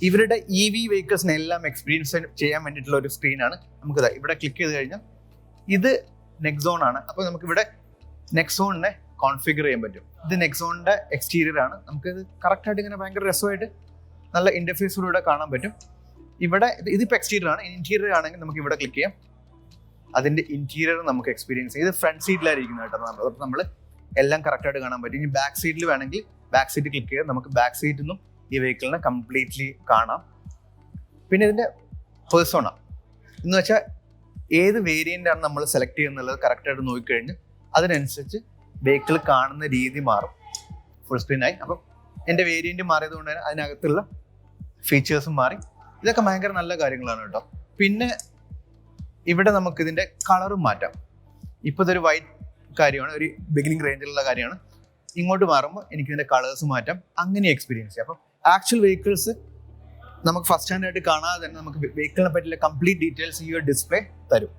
ഇവരുടെ EV വെഹിക്കിൾസിനെ എല്ലാം experience ചെയ്യാൻ വേണ്ടിയിട്ടുള്ള ഒരു സ്ക്രീനാണ്. നമുക്കിതാ ഇവിടെ ക്ലിക്ക് ചെയ്ത് കഴിഞ്ഞാൽ ഇത് നെക്സോൺ ആണ്. അപ്പോൾ നമുക്കിവിടെ നെക്സോണിനെ കോൺഫിഗർ ചെയ്യാൻ പറ്റും. ഇത് നെക്സോണിന്റെ എക്സ്റ്റീരിയർ ആണ്. നമുക്കിത് കറക്റ്റായിട്ട് ഇങ്ങനെ ഭയങ്കര രസമായിട്ട് നല്ല ഇന്റർഫേസിലൂടെ കാണാൻ പറ്റും. ഇവിടെ ഇതിപ്പോൾ എക്സ്റ്റീരിയർ ആണ്. ഇന്റീരിയർ ആണെങ്കിൽ നമുക്ക് ഇവിടെ ക്ലിക്ക് ചെയ്യാം. അതിന്റെ ഇന്റീരിയർ നമുക്ക് എക്സ്പീരിയൻസ് ചെയ്ത് ഫ്രണ്ട് സീറ്റിലായിരിക്കുന്നത് കേട്ടോ. അപ്പോൾ നമ്മൾ എല്ലാം കറക്റ്റായിട്ട് കാണാൻ പറ്റും. ഇനി ബാക്ക് സീറ്റിൽ വേണമെങ്കിൽ ബാക്ക് സീറ്റ് ക്ലിക്ക് ചെയ്ത് നമുക്ക് ബാക്ക് സീറ്റിൽ നിന്നും ഈ വെഹിക്കിളിനെ കംപ്ലീറ്റ്ലി കാണാം. പിന്നെ ഇതിന്റെ പേഴ്സോണ എന്ന് വെച്ചാൽ ഏത് വേരിയന്റ് ആണ് നമ്മൾ സെലക്ട് ചെയ്യുന്നുള്ളത് കറക്റ്റായിട്ട് നോക്കിക്കഴിഞ്ഞ് അതിനനുസരിച്ച് വെഹിക്കിൾ കാണുന്ന രീതി മാറും. ഫുൾ സ്ക്രീനായി. അപ്പം എൻ്റെ വേരിയന്റ് മാറിയത് കൊണ്ട് തന്നെ അതിനകത്തുള്ള ഫീച്ചേഴ്സും മാറി. ഇതൊക്കെ ഭയങ്കര നല്ല കാര്യങ്ങളാണ് കേട്ടോ. പിന്നെ ഇവിടെ നമുക്ക് ഇതിന്റെ കളറും മാറ്റാം. ഇപ്പോൾ ഇതൊരു വൈറ്റ് കാര്യമാണ്, ഒരു ബിഗിനിങ് റേഞ്ചിലുള്ള കാര്യമാണ്. ഇങ്ങോട്ട് മാറുമ്പോൾ എനിക്ക് ഇതിന്റെ കളേഴ്സ് മാറ്റാം. അങ്ങനെ എക്സ്പീരിയൻസ് ചെയ്യാം. അപ്പം ആക്ച്വൽ വെഹിക്കിൾസ് നമുക്ക് ഫസ്റ്റ് ഹാൻഡ് ആയിട്ട് കാണാതെ തന്നെ നമുക്ക് വെഹിക്കിളിനെ പറ്റിയുള്ള കംപ്ലീറ്റ് ഡീറ്റെയിൽസ് ഈ ഒരു ഡിസ്പ്ലേ തരും.